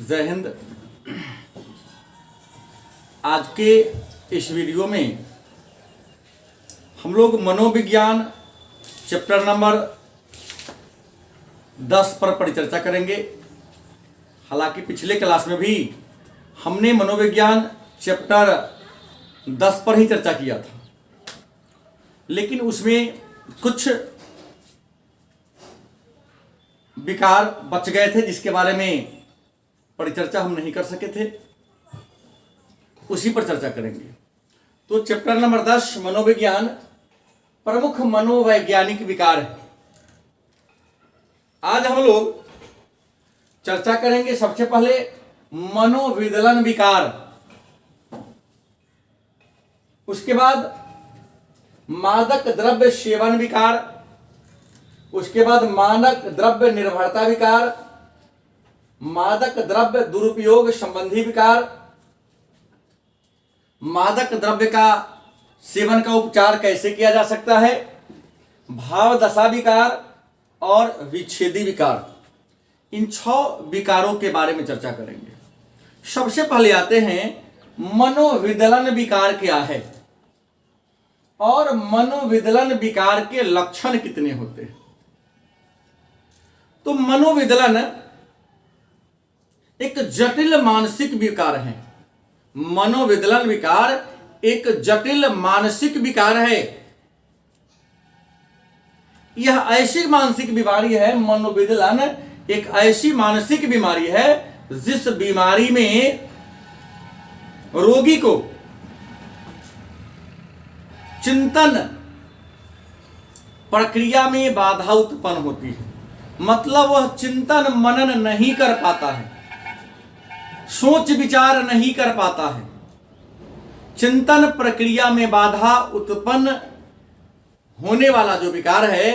जय हिंद। आज के इस वीडियो में हम लोग मनोविज्ञान चैप्टर नंबर 10 पर परिचर्चा करेंगे। हालांकि पिछले क्लास में भी हमने मनोविज्ञान चैप्टर 10 पर ही चर्चा किया था, लेकिन उसमें कुछ विकार बच गए थे जिसके बारे में परिचर्चा हम नहीं कर सके थे, उसी पर चर्चा करेंगे। तो चैप्टर नंबर 10 मनोविज्ञान प्रमुख मनोवैज्ञानिक विकार है। आज हम लोग चर्चा करेंगे सबसे पहले मनोविदलन विकार, उसके बाद मादक द्रव्य सेवन विकार, उसके बाद मादक द्रव्य निर्भरता विकार, मादक द्रव्य दुरुपयोग संबंधी विकार, मादक द्रव्य का सेवन का उपचार कैसे किया जा सकता है, भाव दशा विकार और विच्छेदी विकार। इन 6 विकारों के बारे में चर्चा करेंगे। सबसे पहले आते हैं मनोविदलन विकार क्या है और मनोविदलन विकार के लक्षण कितने होते हैं। तो मनोविदलन एक जटिल मानसिक विकार है। मनोविदलन विकार एक जटिल मानसिक विकार है। यह ऐसी मानसिक बीमारी है, मनोविदलन एक ऐसी मानसिक बीमारी है जिस बीमारी में रोगी को चिंतन प्रक्रिया में बाधा उत्पन्न होती है। मतलब वह चिंतन मनन नहीं कर पाता है, सोच विचार नहीं कर पाता है। चिंतन प्रक्रिया में बाधा उत्पन्न होने वाला जो विकार है,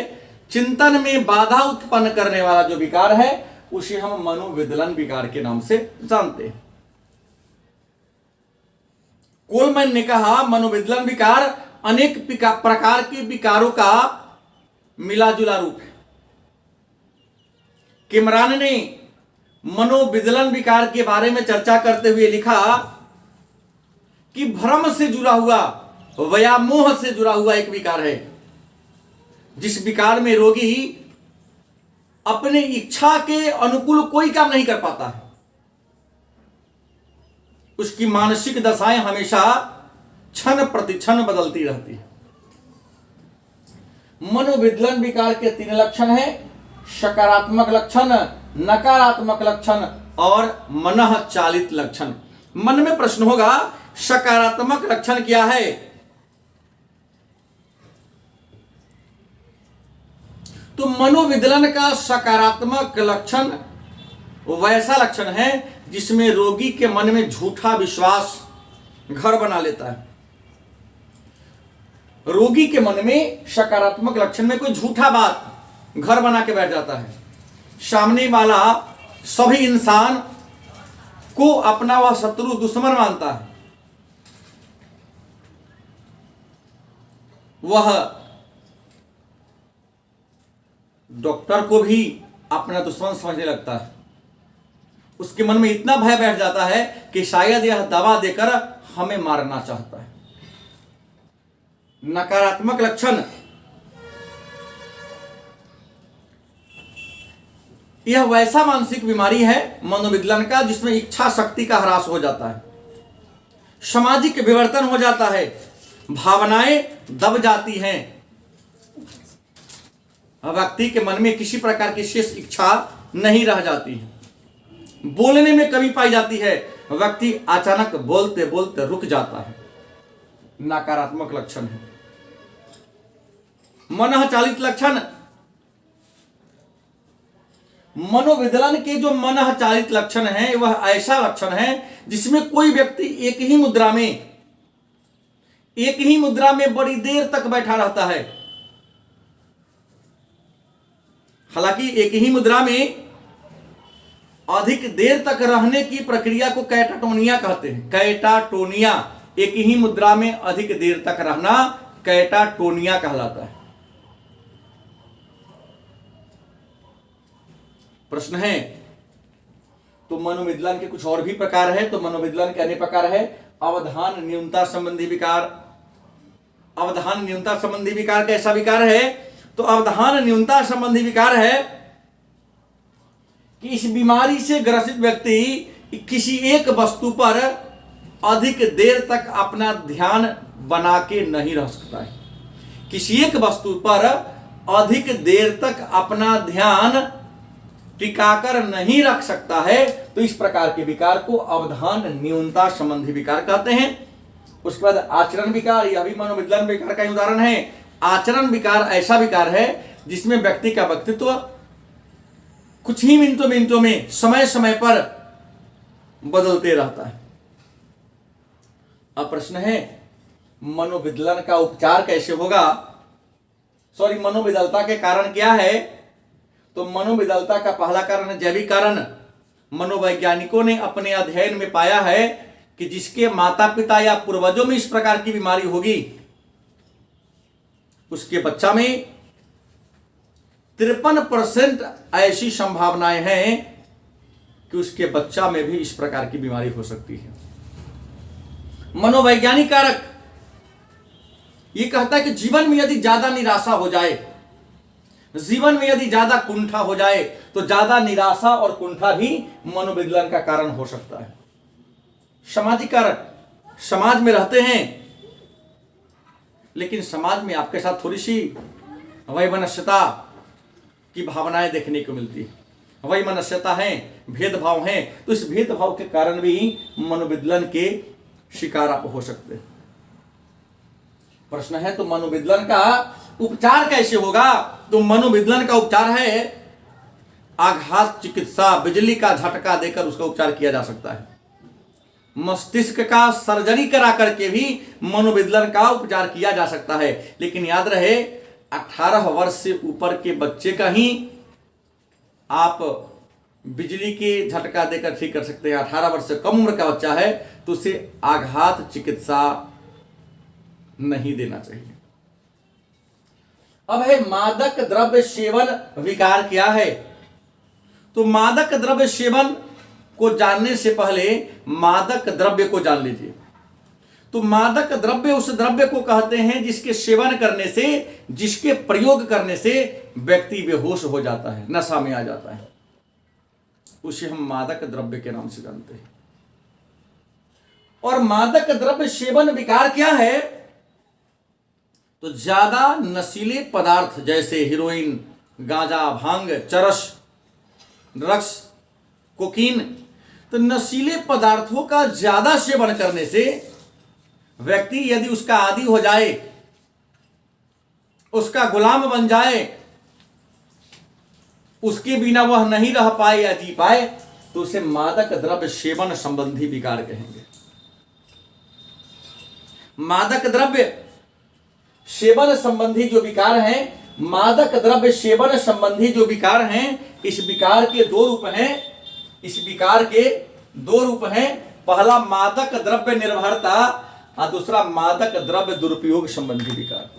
चिंतन में बाधा उत्पन्न करने वाला जो विकार है, उसे हम मनोविदलन विकार के नाम से जानते हैं। कोलमैन ने कहा मनोविदलन विकार अनेक प्रकार के विकारों का मिलाजुला रूप है। किमरान ने मनोविदलन विकार के बारे में चर्चा करते हुए लिखा कि भ्रम से जुड़ा हुआ, व्यामोह से जुड़ा हुआ एक विकार है, जिस विकार में रोगी अपने इच्छा के अनुकूल कोई काम नहीं कर पाता है। उसकी मानसिक दशाएं हमेशा क्षण प्रतिक्षण बदलती रहती है। मनोविदलन विकार के 3 लक्षण हैं: सकारात्मक लक्षण, नकारात्मक लक्षण और मनः चालित लक्षण। मन में प्रश्न होगा, सकारात्मक लक्षण क्या है? तो मनोविदलन का सकारात्मक लक्षण वैसा लक्षण है जिसमें रोगी के मन में झूठा विश्वास घर बना लेता है। रोगी के मन में सकारात्मक लक्षण में कोई झूठा बात घर बना के बैठ जाता है। सामने वाला सभी इंसान को अपना वह शत्रु दुश्मन मानता है। वह डॉक्टर को भी अपना दुश्मन समझने लगता है। उसके मन में इतना भय बैठ जाता है कि शायद यह दवा देकर हमें मारना चाहता है। नकारात्मक लक्षण, यह वैसा मानसिक बीमारी है मनोविदलन का जिसमें इच्छा शक्ति का ह्रास हो जाता है, सामाजिक विवर्तन हो जाता है, भावनाएं दब जाती हैं, व्यक्ति के मन में किसी प्रकार की शेष इच्छा नहीं रह जाती है, बोलने में कमी पाई जाती है, व्यक्ति अचानक बोलते बोलते रुक जाता है। नकारात्मक लक्षण है। मनः चालित लक्षण, मनोविदलन के जो मनः चालित लक्षण है वह ऐसा लक्षण है जिसमें कोई व्यक्ति एक ही मुद्रा में बड़ी देर तक बैठा रहता है। हालांकि एक ही मुद्रा में अधिक देर तक रहने की प्रक्रिया को कैटाटोनिया कहते हैं। कैटाटोनिया, एक ही मुद्रा में अधिक देर तक रहना कैटाटोनिया कहलाता है। प्रश्न है तो मनोविद्वान के कुछ और भी प्रकार है। तो मनोविद्वान के अन्य प्रकार है अवधान न्यूनता संबंधी विकार। अवधान न्यूनता संबंधी विकार कैसा विकार है? तो अवधान न्यूनता संबंधी विकार है कि इस बीमारी से ग्रसित व्यक्ति किसी एक वस्तु पर अधिक देर तक अपना ध्यान बना के नहीं रह सकता है। किसी एक वस्तु पर अधिक देर तक अपना ध्यान टिकाकर नहीं रख सकता है। तो इस प्रकार के विकार को अवधान न्यूनता संबंधी विकार कहते हैं। उसके बाद आचरण विकार, यह भी मनोविज्ञान विकार का उदाहरण है। आचरण विकार ऐसा विकार है जिसमें व्यक्ति का व्यक्तित्व कुछ ही मिनटों में समय समय पर बदलते रहता है। अब प्रश्न है मनोविद्लन का उपचार कैसे होगा? मनोविदलता के कारण क्या है? तो मनोविदलता का पहला कारण है जैविक कारण। मनोवैज्ञानिकों ने अपने अध्ययन में पाया है कि जिसके माता पिता या पूर्वजों में इस प्रकार की बीमारी होगी उसके बच्चा में 53% ऐसी संभावनाएं हैं कि उसके बच्चा में भी इस प्रकार की बीमारी हो सकती है। मनोवैज्ञानिक कारक ये कहता है कि जीवन में यदि ज्यादा निराशा हो जाए, जीवन में यदि ज्यादा कुंठा हो जाए तो ज्यादा निराशा और कुंठा भी मनोविद्लन का कारण हो सकता है। सामाजिक कारक, समाज में रहते हैं लेकिन समाज में आपके साथ थोड़ी सी वैमनस्यता की भावनाएं देखने को मिलती है। वैमनस्यता है, भेदभाव है, तो इस भेदभाव के कारण भी मनोविद्लन के शिकार आप हो सकते हैं। प्रश्न है तो मनोविद्लन का उपचार कैसे होगा? तो मनोविद्लन का उपचार है आघात चिकित्सा, बिजली का झटका देकर उसका उपचार किया जा सकता है। मस्तिष्क का सर्जरी करा करके भी मनोविद्लन का उपचार किया जा सकता है। लेकिन याद रहे 18 वर्ष से ऊपर के बच्चे का ही आप बिजली के झटका देकर ठीक कर सकते हैं। 18 वर्ष से कम उम्र का बच्चा है तो उसे आघात चिकित्सा नहीं देना चाहिए। अब है मादक द्रव्य सेवन विकार क्या है? तो मादक द्रव्य सेवन को जानने से पहले मादक द्रव्य को जान लीजिए। तो मादक द्रव्य उस द्रव्य को कहते हैं जिसके सेवन करने से, जिसके प्रयोग करने से व्यक्ति बेहोश हो जाता है, नशा में आ जाता है, उसे हम मादक द्रव्य के नाम से जानते हैं। और मादक द्रव्य सेवन विकार क्या है? तो ज्यादा नशीले पदार्थ जैसे हीरोइन, गांजा, भांग, चरस, ड्रग्स, कोकीन, तो नशीले पदार्थों का ज्यादा सेवन करने से व्यक्ति यदि उसका आदी हो जाए, उसका गुलाम बन जाए, उसके बिना वह नहीं रह पाए या जी पाए, तो उसे मादक द्रव्य सेवन संबंधी विकार कहेंगे। मादक द्रव्य सेवन संबंधी जो विकार हैं, मादक द्रव्य सेवन संबंधी जो विकार हैं, इस विकार के दो रूप हैं। इस विकार के दो रूप हैं। पहला मादक द्रव्य निर्भरता और दूसरा मादक द्रव्य दुरुपयोग संबंधी विकार।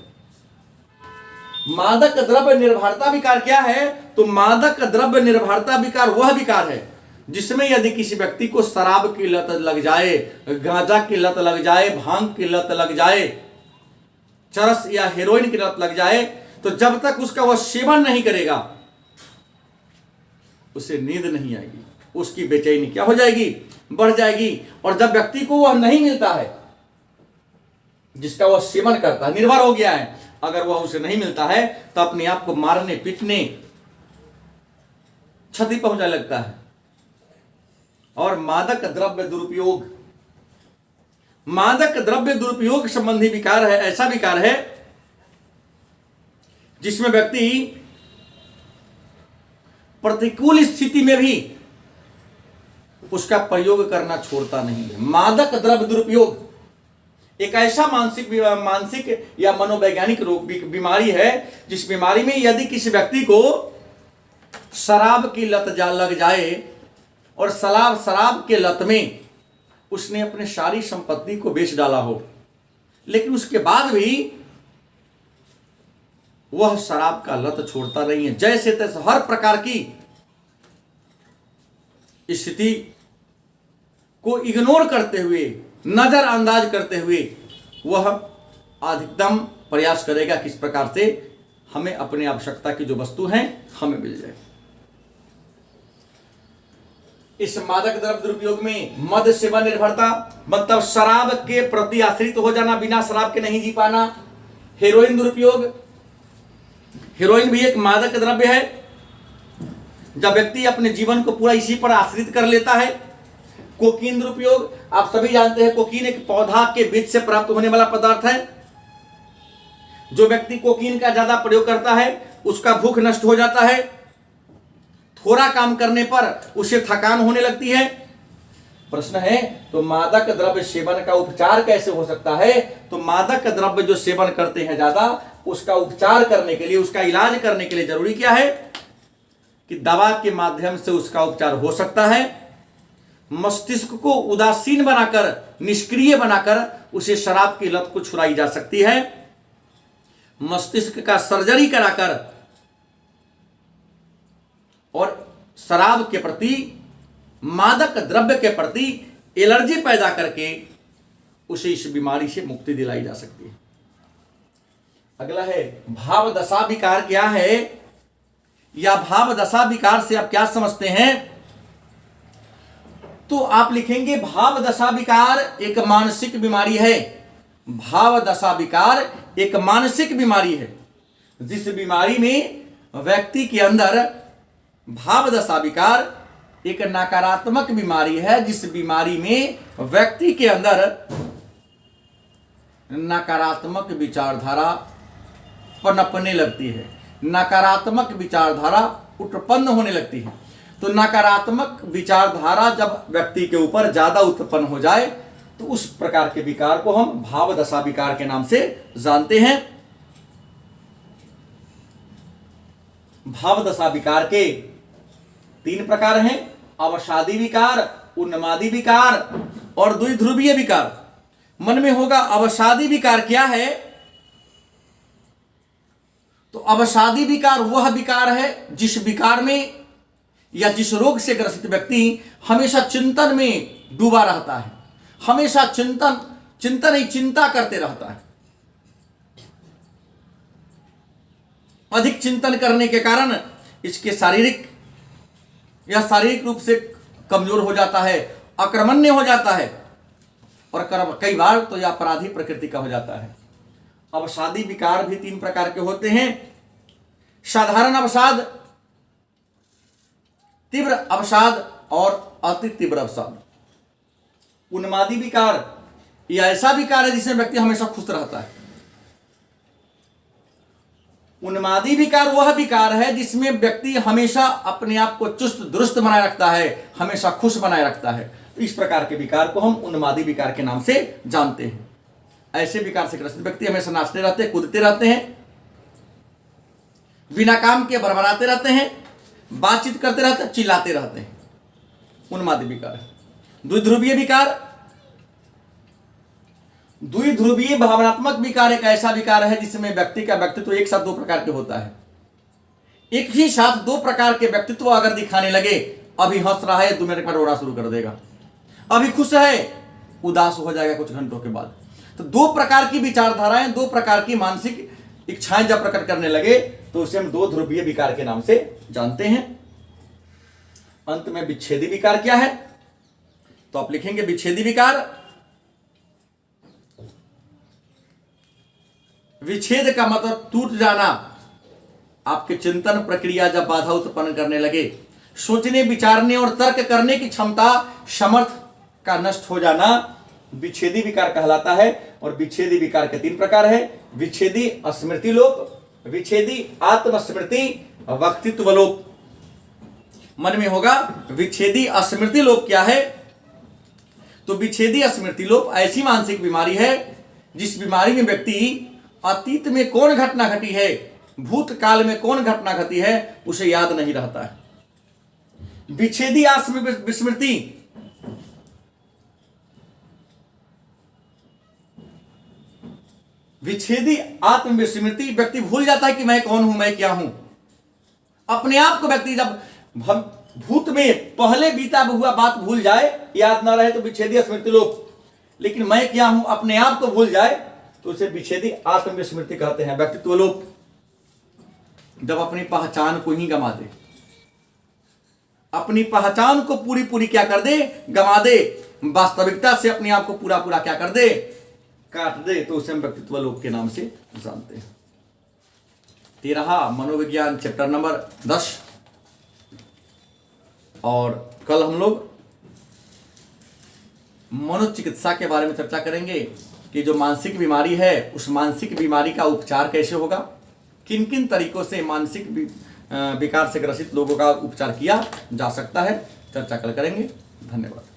मादक द्रव्य निर्भरता विकार क्या है? तो मादक द्रव्य निर्भरता विकार वह विकार है जिसमें यदि किसी व्यक्ति को शराब की लत लग जाए, गांजा की लत लग जाए, भांग की लत लग जाए, चरस या हेरोइन की लत लग जाए, तो जब तक उसका वह सेवन नहीं करेगा उसे नींद नहीं आएगी, उसकी बेचैनी क्या हो जाएगी? बढ़ जाएगी। और जब व्यक्ति को वह नहीं मिलता है जिसका वह सेवन करता है, निर्भर हो गया है, अगर वह उसे नहीं मिलता है तो अपने आप को मारने, पीटने, क्षति पहुंचाने लगता है। और मादक द्रव्य दुरुपयोग, मादक द्रव्य दुरुपयोग संबंधी विकार है ऐसा विकार है जिसमें व्यक्ति प्रतिकूल स्थिति में भी उसका प्रयोग करना छोड़ता नहीं है। मादक द्रव्य दुरुपयोग एक ऐसा मानसिक या मनोवैज्ञानिक रोग बीमारी है जिस बीमारी में यदि किसी व्यक्ति को शराब की लत लग जाए और शराब के लत में उसने अपने सारी संपत्ति को बेच डाला हो, लेकिन उसके बाद भी वह शराब का लत छोड़ता नहीं है। जैसे तैसे हर प्रकार की स्थिति को इग्नोर करते हुए, नजरअंदाज करते हुए वह अधिकतम प्रयास करेगा किस प्रकार से हमें अपनी आवश्यकता की जो वस्तु है हमें मिल जाए। इस मादक द्रव्य दुरुपयोग में मद सेवन निर्भरता मतलब शराब के प्रति आश्रित हो जाना, बिना शराब के नहीं जी पाना। हेरोइन दुरुपयोग, हेरोइन भी एक मादक द्रव्य है। जब व्यक्ति अपने जीवन को पूरा इसी पर आश्रित कर लेता है। कोकीन दुरुपयोग, आप सभी जानते हैं कोकीन एक पौधा के बीज से प्राप्त होने वाला पदार्थ है। जो व्यक्ति कोकीन का ज्यादा प्रयोग करता है उसका भूख नष्ट हो जाता है, थोड़ा काम करने पर उसे थकान होने लगती है। प्रश्न है तो मादक द्रव्य सेवन का उपचार कैसे हो सकता है? तो मादक द्रव्य जो सेवन करते हैं ज्यादा, उसका उपचार करने के लिए, उसका इलाज करने के लिए जरूरी क्या है कि दवा के माध्यम से उसका उपचार हो सकता है। मस्तिष्क को उदासीन बनाकर, निष्क्रिय बनाकर उसे शराब की लत को छुड़ाई जा सकती है। मस्तिष्क का सर्जरी कराकर और शराब के प्रति, मादक द्रव्य के प्रति एलर्जी पैदा करके उसे इस बीमारी से मुक्ति दिलाई जा सकती है। अगला है भाव दशा विकार क्या है, या भाव दशा विकार से आप क्या समझते हैं? तो आप लिखेंगे भाव दशा विकार एक मानसिक बीमारी है। भाव दशा विकार एक मानसिक बीमारी है, जिस बीमारी में व्यक्ति के अंदर, भाव दशा विकार एक नकारात्मक बीमारी है, जिस बीमारी में व्यक्ति के अंदर नकारात्मक विचारधारा पनपने लगती है, नकारात्मक विचारधारा उत्पन्न होने लगती है। तो नकारात्मक विचारधारा जब व्यक्ति के ऊपर ज्यादा उत्पन्न हो जाए तो उस प्रकार के विकार को हम भाव दशा विकार के नाम से जानते हैं। भाव दशा विकार के 3 प्रकार हैं, अवसादी विकार, उन्मादी विकार और द्विध्रुवीय विकार। मन में होगा अवसादी विकार क्या है? तो अवसादी विकार वह विकार है जिस विकार में या जिस रोग से ग्रसित व्यक्ति हमेशा चिंतन में डूबा रहता है, हमेशा चिंतन ही चिंता करते रहता है। अधिक चिंतन करने के कारण इसके शारीरिक रूप से कमजोर हो जाता है, अकर्मण्य हो जाता है और कई बार तो यह अपराधी प्रकृति का हो जाता है। अवसादी विकार भी 3 प्रकार के होते हैं, साधारण अवसाद, तीव्र अवसाद और अति तीव्र अवसाद। उन्मादी विकार यह ऐसा विकार है जिसमें व्यक्ति हमेशा खुश रहता है। उन्मादी विकार वह विकार है जिसमें व्यक्ति हमेशा अपने आप को चुस्त दुरुस्त बनाए रखता है, हमेशा खुश बनाए रखता है। तो इस प्रकार के विकार को हम उन्मादी विकार के नाम से जानते हैं। ऐसे विकार से ग्रसित व्यक्ति हमेशा नाचते रहते हैं, कूदते रहते हैं, बिना काम के बड़बड़ाते रहते हैं, बातचीत करते रहते हैं, चिल्लाते रहते हैं, उन्मादी विकार। द्विध्रुवीय विकार, द्विध्रुवीय भावनात्मक विकार एक ऐसा विकार है जिसमें व्यक्ति का व्यक्तित्व एक साथ 2 प्रकार के होता है। एक ही साथ 2 प्रकार के व्यक्तित्व अगर दिखाने लगे, अभी हंस रहा है 2 मिनट में रोना शुरू कर देगा, अभी खुश है उदास हो जाएगा कुछ घंटों के बाद। तो 2 प्रकार की विचारधाराएं, 2 प्रकार की मानसिक इच्छाएं जब प्रकट करने लगे तो उसे हम 2 ध्रुवीय विकार के नाम से जानते हैं। अंत में विच्छेदी विकार क्या है? तो आप लिखेंगे विच्छेदी विकार, विच्छेद का मतलब टूट जाना। आपके चिंतन प्रक्रिया जब बाधा उत्पन्न करने लगे, सोचने, विचारने और तर्क करने की क्षमता, समर्थ का नष्ट हो जाना विच्छेदी विकार कहलाता है। और विच्छेदी विकार के 3 प्रकार है, विच्छेदी स्मृति लोप, विच्छेदी आत्मस्मृति, व्यक्तित्व लोप। मन में होगा विच्छेदी स्मृति लोप क्या है? तो विच्छेदी स्मृति लोप ऐसी मानसिक बीमारी है जिस बीमारी में व्यक्ति अतीत में कौन घटना घटी है, भूतकाल में कौन घटना घटी है, उसे याद नहीं रहता है। विच्छेदी आत्मविस्मृति, विच्छेदी आत्मविस्मृति, व्यक्ति भूल जाता है कि मैं कौन हूं, मैं क्या हूं। अपने आप को व्यक्ति जब भूत में पहले बीता हुआ बात भूल जाए, याद ना रहे तो विच्छेदी स्मृति लोप, लेकिन मैं क्या हूं अपने आप को भूल जाए तो उसे विच्छेदी आत्मविस्मृति कहते हैं, व्यक्तित्व लोप। जब अपनी पहचान को ही गमा दे, अपनी पहचान को पूरी पूरी क्या कर दे, गमा दे, वास्तविकता से अपने आप को पूरा पूरा क्या कर दे, काट दे, तो उसे हम व्यक्तित्व लोप के नाम से जानते हैं। 13 मनोविज्ञान चैप्टर नंबर 10। और कल हम लोग मनोचिकित्सा के बारे में चर्चा करेंगे कि जो मानसिक बीमारी है उस मानसिक बीमारी का उपचार कैसे होगा, किन किन तरीकों से मानसिक विकार से ग्रसित लोगों का उपचार किया जा सकता है, चर्चा कल करेंगे। धन्यवाद।